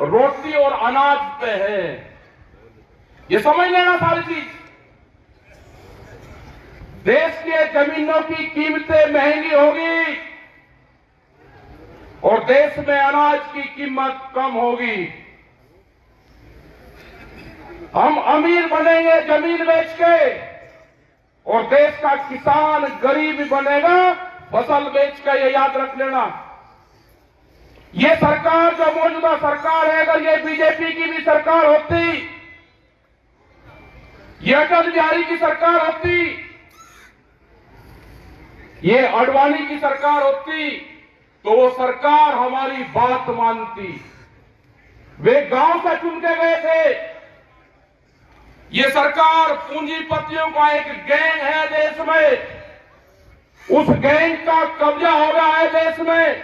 रोटी और अनाज पे है। ये समझ लेना सारी चीज। देश के जमीनों की कीमतें महंगी होगी और देश में अनाज की कीमत कम होगी। हम अमीर बनेंगे जमीन बेच के और देश का किसान गरीब बनेगा फसल बेच के। ये याद रख लेना। ये सरकार जो मौजूदा सरकार है, अगर ये बीजेपी की भी सरकार होती, ये अटल बिहारी की सरकार होती, ये आडवाणी की सरकार होती, तो वो सरकार हमारी बात मानती। वे गांव से चुन के गए थे। ये सरकार पूंजीपतियों का एक गैंग है देश में। उस गैंग का कब्जा हो रहा है देश में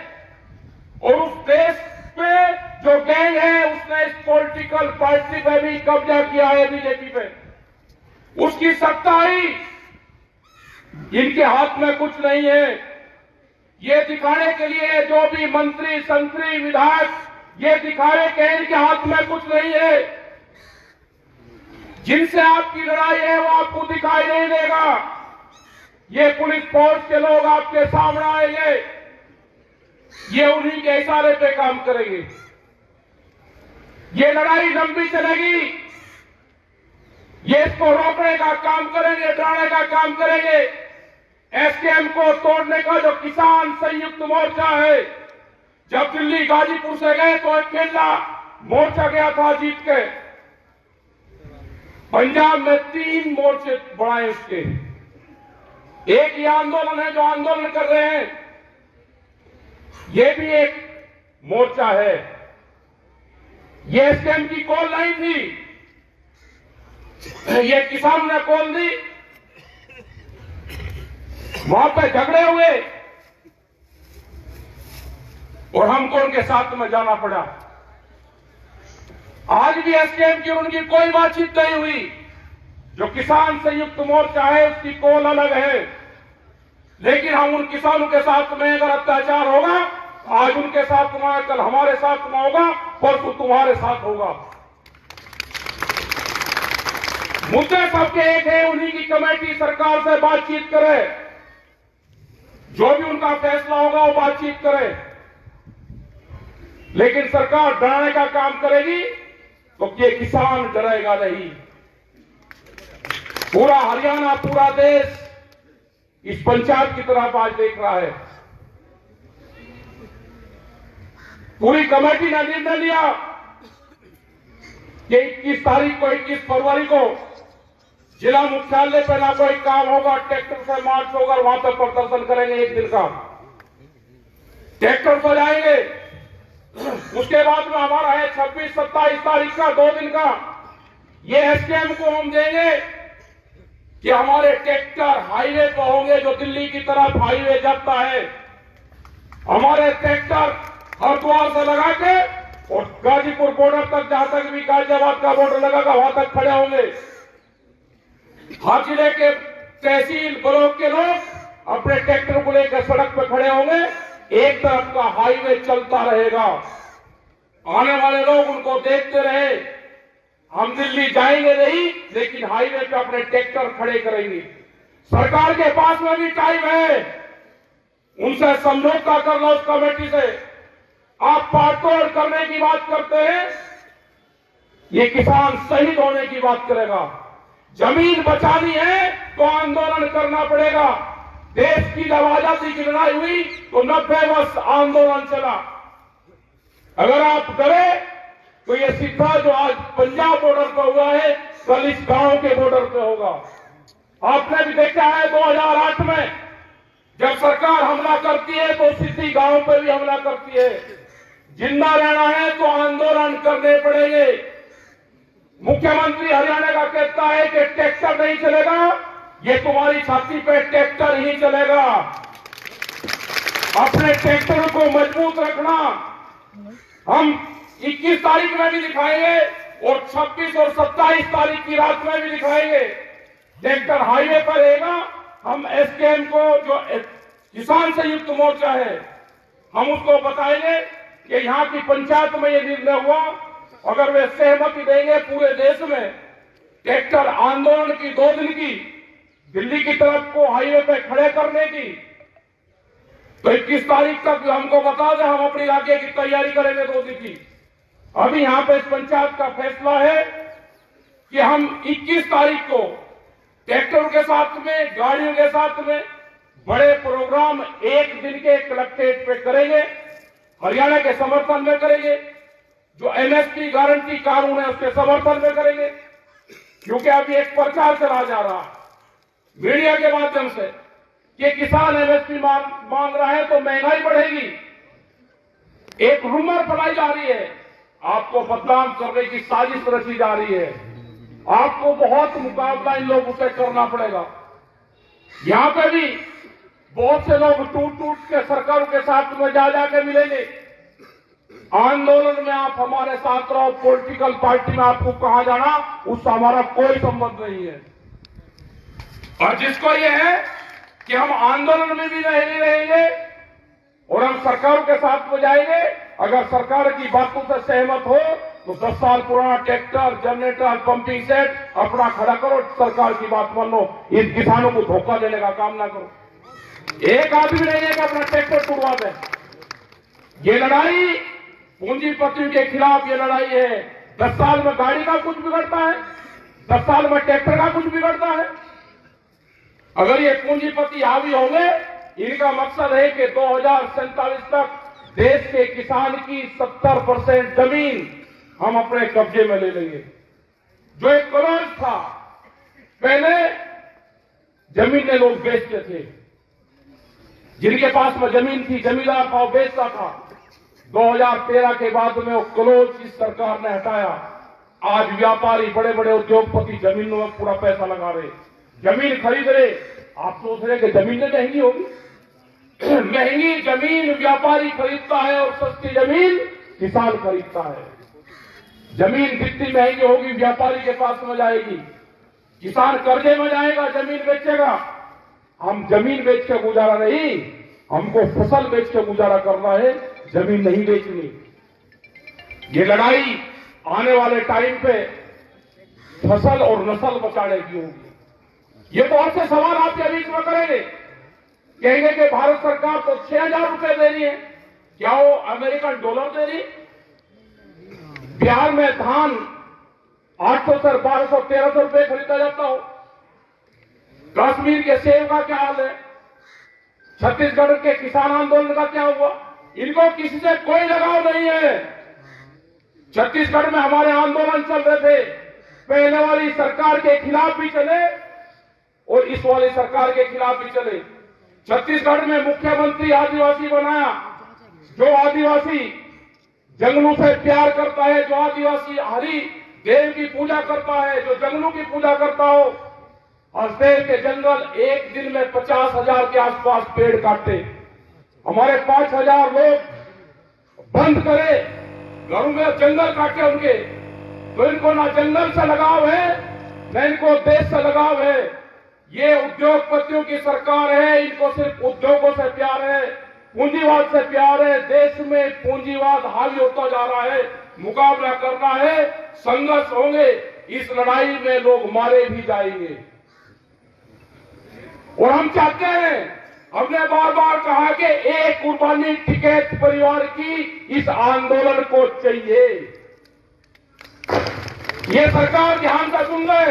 और उस देश पे जो गैंग है उसने इस पॉलिटिकल पार्टी पे भी कब्जा किया है, बीजेपी पे। उसकी सत्ताई इनके हाथ में कुछ नहीं है। ये दिखाने के लिए जो भी मंत्री संतरी विधायक ये दिखावे के इनके हाथ में कुछ नहीं है। जिनसे आपकी लड़ाई है वो आपको दिखाई नहीं देगा। ये पुलिस फोर्स के लोग आपके सामने आएंगे, ये उन्हीं के इशारे पे काम करेंगे। ये लड़ाई लंबी चलेगी। ये इसको रोकने का काम करेंगे, डराने का काम करेंगे। एसकेएम को तोड़ने का जो किसान संयुक्त मोर्चा है, जब दिल्ली गाजीपुर से गए तो अकेला मोर्चा गया था जीत के। पंजाब में 3 मोर्चे बढ़ाए उसके। एक ये आंदोलन है जो आंदोलन कर रहे हैं, ये भी एक मोर्चा है। ये एसकेएम की कॉल नहीं थी, ये किसान ने कॉल दी। वहां पे झगड़े हुए और हमको उनके साथ में जाना पड़ा। आज भी एसकेएम की उनकी कोई बातचीत नहीं हुई। जो किसान संयुक्त मोर्चा है उसकी कॉल अलग है, लेकिन हम उन किसानों के साथ में अगर अत्याचार होगा, आज उनके साथ में, कल हमारे साथ में होगा, परसों तुम्हारे साथ होगा। मुद्दे सबके एक है, उन्हीं की कमेटी सरकार से बातचीत करे, जो भी उनका फैसला होगा वो बातचीत करे। लेकिन सरकार डराने का काम करेगी तो ये किसान डरेगा नहीं। पूरा हरियाणा, पूरा देश इस पंचायत की तरफ आज देख रहा है। पूरी कमेटी ने निर्णय लिया कि 21 तारीख को, 21 फरवरी को जिला मुख्यालय पर ना कोई काम होगा, ट्रैक्टर से मार्च होगा, वहां पर प्रदर्शन करेंगे। एक दिन का ट्रैक्टर पर जाएंगे। उसके बाद में हमारा है 26-27 तारीख का 2 दिन का। ये एसकेएम को हम देंगे कि हमारे ट्रैक्टर हाईवे पर होंगे, जो दिल्ली की तरफ हाईवे जाता है। हमारे ट्रैक्टर हरिद्वार से लगा के और गाजीपुर बॉर्डर तक, जहां तक भी गाजियाबाद का बॉर्डर लगागा वहां तक खड़े होंगे। हर जिले के तहसील ब्लॉक के लोग अपने ट्रैक्टर को लेकर सड़क पर खड़े होंगे। एक तरफ का हाईवे चलता रहेगा, आने वाले लोग उनको देखते रहे। हम दिल्ली जाएंगे नहीं, लेकिन हाईवे पे अपने ट्रैक्टर खड़े करेंगे। सरकार के पास में भी टाइम है, उनसे समझौता कर लो उस कमेटी से। आप पाटतोड़ करने की बात करते हैं, ये किसान शहीद होने की बात करेगा। जमीन बचानी है तो आंदोलन करना पड़ेगा। देश की जब आजादी की लड़ाई हुई तो 90 वर्ष आंदोलन चला। अगर आप डरे तो ये सीधा जो आज पंजाब बॉर्डर पर हुआ है, कल इस गांव के बॉर्डर पे होगा। आपने भी देखा है 2008 में जब सरकार हमला करती है तो सीधी गांव पे भी हमला करती है। जिंदा रहना है तो आंदोलन करने पड़ेंगे। मुख्यमंत्री हरियाणा का कहता है कि ट्रैक्टर नहीं चलेगा, ये तुम्हारी छाती पे ट्रैक्टर ही चलेगा। अपने ट्रैक्टर को मजबूत रखना। हम 21 तारीख में भी दिखाएंगे और 26 और 27 तारीख की रात में भी दिखाएंगे। ट्रैक्टर हाईवे पर रहेगा। हम एसकेएम को, जो किसान संयुक्त मोर्चा है, हम उसको बताएंगे कि यहां की पंचायत में ये निर्णय हुआ, अगर वे सहमति देंगे पूरे देश में ट्रैक्टर आंदोलन की 2 दिन की दिल्ली की तरफ को हाईवे पे खड़े करने की, तो 21 तारीख तक हमको बता दें, हम अपने इलाके की तैयारी करेंगे 2 दिन की। अभी यहां पे इस पंचायत का फैसला है कि हम 21 तारीख को ट्रैक्टरों के साथ में, गाड़ियों के साथ में बड़े प्रोग्राम 1 दिन के कलेक्ट्रेट पे करेंगे, हरियाणा के समर्थन में करेंगे, जो एमएसपी गारंटी कानून है उसके समर्थन में करेंगे। क्योंकि अभी एक प्रचार चला जा रहा है मीडिया के माध्यम से कि किसान एमएसपी मांग रहा है तो महंगाई बढ़ेगी। एक रूमर फैलाई जा रही है, आपको बदनाम करने की साजिश रची जा रही है। आपको बहुत मुकाबला इन लोगों से करना पड़ेगा। यहां पे भी बहुत से लोग टूट टूट के सरकारों के साथ में जा जाके मिलेंगे। आंदोलन में आप हमारे साथ रहो, पॉलिटिकल पार्टी में आपको कहां जाना उससे हमारा कोई संबंध नहीं है। और जिसको ये है कि हम आंदोलन में भी नहीं रहेंगे और हम सरकारों के साथ में जाएंगे, अगर सरकार की बातों से सहमत हो तो 10 साल पुराना ट्रैक्टर, जनरेटर, पंपिंग सेट अपना खड़ा करो, सरकार की बात मान लो। इन किसानों को धोखा देने का काम ना करो। एक आदमी नहीं है कि अपना ट्रैक्टर टूटवा दे। ये लड़ाई पूंजीपतियों के खिलाफ ये लड़ाई है। 10 साल में गाड़ी का कुछ बिगड़ता है, 10 साल में ट्रैक्टर का कुछ बिगड़ता है। अगर ये पूंजीपति हावी होंगे, इनका मकसद है कि 2047 तक देश के किसान की 70% जमीन हम अपने कब्जे में ले लेंगे। जो एक करोड़ था पहले जमीनें लोग बेचते थे, जिनके पास में जमीन थी जमींदार था वो बेचता था। 2013 के बाद में वो क्लोज इस सरकार ने हटाया। आज व्यापारी, बड़े बड़े उद्योगपति जमीनों में पूरा पैसा लगा रहे, जमीन खरीद रहे। आप सोच रहे कि जमीनें महंगी होगी? महंगी जमीन व्यापारी खरीदता है और सस्ती जमीन किसान खरीदता है। जमीन जितनी महंगी होगी व्यापारी के पास में जाएगी, किसान कर्जे में जाएगा, जमीन बेचेगा। हम जमीन बेच के गुजारा नहीं, हमको फसल बेच के गुजारा करना है, जमीन नहीं बेचनी। ये लड़ाई आने वाले टाइम पे फसल और नस्ल बचाने की होगी। ये बहुत से सवाल आपके बीच में करेंगे, कहेंगे कि भारत सरकार तो 6,000 रुपए दे रही है, क्या वो अमेरिकन डॉलर दे रही? बिहार में धान 800 से 1200 1300 रुपए खरीदा जाता हो। कश्मीर के सेब का क्या हाल है? छत्तीसगढ़ के किसान आंदोलन का क्या हुआ? इनको किसी से कोई लगाव नहीं है। छत्तीसगढ़ में हमारे आंदोलन चल रहे थे, पहले वाली सरकार के खिलाफ भी चले और इस वाली सरकार के खिलाफ भी चले। छत्तीसगढ़ में मुख्यमंत्री आदिवासी बनाया। जो आदिवासी जंगलों से प्यार करता है, जो आदिवासी हरि देव की पूजा करता है, जो जंगलों की पूजा करता हो, और देव के जंगल एक दिन में 50,000 के आसपास पेड़ काटते। हमारे 5,000 लोग बंद करे घरों में जंगल काटे उनके, तो इनको ना जंगल से लगाव है न इनको देश से लगाव है। ये उद्योगपतियों की सरकार है, इनको सिर्फ उद्योगों से प्यार है, पूंजीवाद से प्यार है। देश में पूंजीवाद हावी होता जा रहा है, मुकाबला करना है, संघर्ष होंगे। इस लड़ाई में लोग मारे भी जाएंगे और हम चाहते हैं, हमने बार बार कहा कि एक कुर्बानी टिकैत परिवार की इस आंदोलन को चाहिए। ये सरकार ध्यान से सुन ले,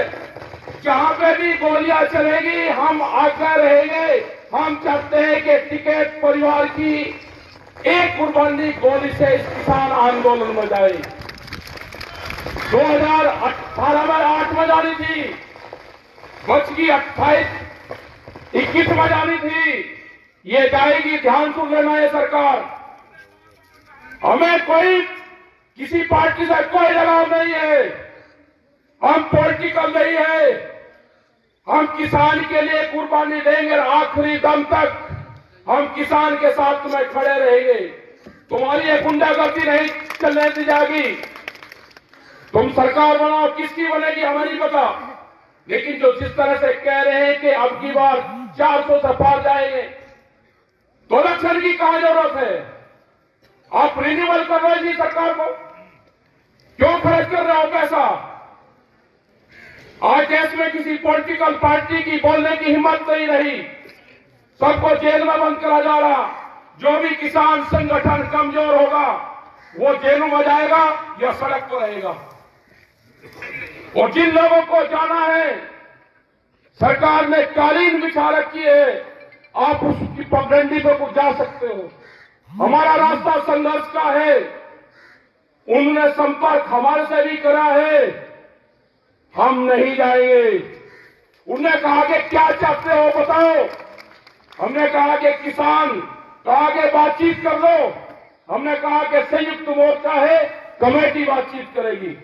जहां पे भी गोलियां चलेगी हम आगे रहेंगे। हम चाहते हैं कि टिकैत परिवार की एक कुर्बानी गोली से इस किसान आंदोलन में जाए। 2018 में 8 में जानी थी, बच की 21 में जानी थी, ये जाएगी। ध्यान सुन लेना है सरकार, हमें कोई किसी पार्टी से कोई लगाव नहीं है, हम पॉलिटिकल नहीं है। हम किसान के लिए कुर्बानी देंगे और आखिरी दम तक हम किसान के साथ में खड़े रहेंगे। तुम्हारी ये गुंडागर्दी नहीं चलने दी जाएगी। तुम सरकार बनाओ, किसकी बनेगी हमें नहीं पता, लेकिन जो जिस तरह से कह रहे हैं कि अब की बार 400 से पार जाएंगे, तो इलेक्शन की कहां जरूरत है? आप रिन्यूअल कर रहे जी सरकार को, क्यों खर्च कर रहे हो पैसा? आज देश में किसी पॉलिटिकल पार्टी की बोलने की हिम्मत नहीं रही, सबको जेल में बंद करा जा रहा। जो भी किसान संगठन कमजोर होगा वो जेलों में जाएगा या सड़क पर रहेगा। और जिन लोगों को जाना है, सरकार ने कालीन बिछा रखी है, आप उसकी पगडंडी पर कुछ जा सकते हो। हमारा रास्ता संघर्ष का है, उन्होंने संपर्क हमारे से भी करा है, हम नहीं जाएंगे। उन्होंने कहा कि क्या चाहते हो बताओ, हमने कहा कि किसान, कहा कि बातचीत कर लो, हमने कहा कि संयुक्त मोर्चा है, कमेटी बातचीत करेगी।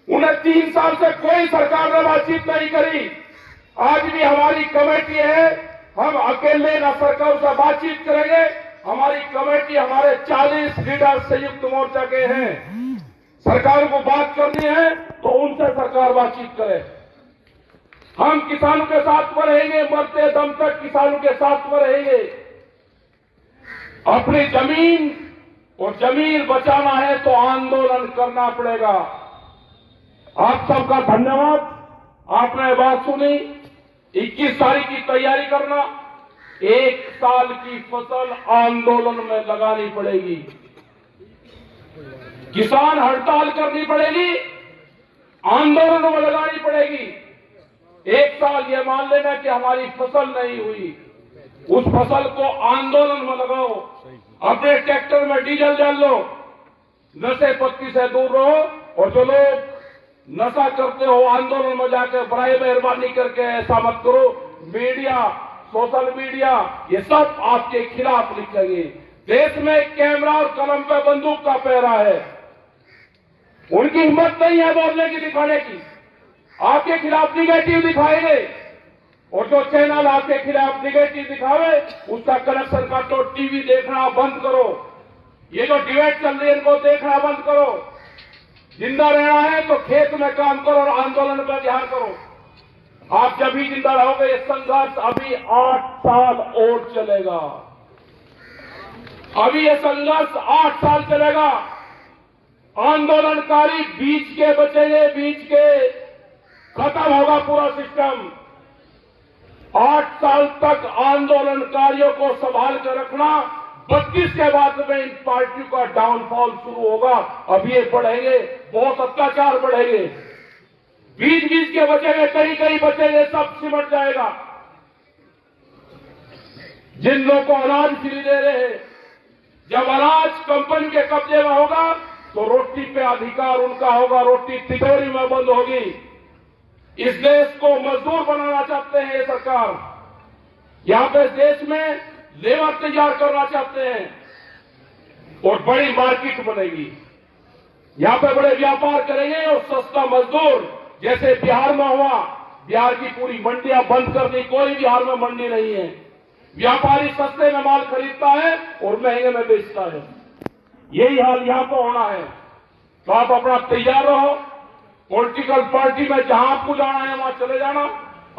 उन्हें 3 साल से कोई सरकार ने बातचीत नहीं करी। आज भी हमारी कमेटी है, हम अकेले न सरकार से बातचीत करेंगे। हमारी कमेटी, हमारे 40 लीडर संयुक्त मोर्चा के हैं। सरकार को बात करनी है तो उनसे सरकार बातचीत करे। हम किसानों के साथ में रहेंगे, मरते दम तक किसानों के साथ में रहेंगे। अपनी जमीन और जमीन बचाना है तो आंदोलन करना पड़ेगा। आप सबका धन्यवाद, आपने बात सुनी। 21 तारीख की तैयारी करना, 1 साल की फसल आंदोलन में लगानी पड़ेगी। किसान हड़ताल करनी पड़ेगी, आंदोलन में लगानी पड़ेगी। 1 साल ये मान लेना कि हमारी फसल नहीं हुई, उस फसल को आंदोलन में लगाओ। अपने ट्रैक्टर में डीजल डाल लो, नशे पत्ती से दूर रहो। और जो लोग नशा करते हो आंदोलन में जाकर बड़ाई मेहरबानी करके ऐसा मत करो। मीडिया, सोशल मीडिया, ये सब आपके खिलाफ लिखेंगे। देश में कैमरा और कलम पे बंदूक का पहरा है, उनकी हिम्मत नहीं है बोलने की, दिखाने की। आपके खिलाफ निगेटिव दिखाएंगे, और जो चैनल आपके खिलाफ निगेटिव दिखावे उसका कनेक्शन काटो, टीवी देखना बंद करो। ये जो डिबेट चल रही है इनको देखना बंद करो। जिंदा रहना है तो खेत में काम करो और आंदोलन पर ध्यान करो। आप जब भी जिंदा रहोगे, ये संघर्ष अभी 8 साल और चलेगा। अभी ये संघर्ष 8 साल चलेगा। आंदोलनकारी बीच के बचेंगे, बीच के खत्म होगा पूरा सिस्टम। 8 साल तक आंदोलनकारियों को संभाल कर रखना। 32 के बाद में इन पार्टियों का डाउनफॉल शुरू होगा। अब ये बढ़ेंगे, बहुत अत्याचार बढ़ेंगे। बीच बीच के बचेंगे, कहीं कहीं बचेंगे, सब सिमट जाएगा। जिन लोगों को अनाज फ्री दे रहे हैं, जब अनाज कंपनी के कब्जे में होगा तो रोटी पे अधिकार उनका होगा, रोटी तिजोरी में बंद होगी। इस देश को मजदूर बनाना चाहते हैं ये सरकार। यहां पे देश में लेबर तैयार करना चाहते हैं और बड़ी मार्केट बनेगी। यहां पे बड़े व्यापार करेंगे और सस्ता मजदूर, जैसे बिहार में हुआ। बिहार की पूरी मंडियां बंद कर दी, कोई बिहार में मंडी नहीं है। व्यापारी सस्ते में माल खरीदता है और महंगे में बेचता है। यही हाल यहां पर होना है। तो आप अपना तैयार रहो। पॉलिटिकल पार्टी में जहां आपको जाना है वहां चले जाना।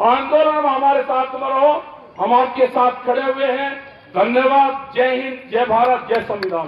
आंदोलन में हमारे साथ में रहो, हम आपके साथ खड़े हुए हैं। धन्यवाद। जय हिंद, जय भारत, जय संविधान।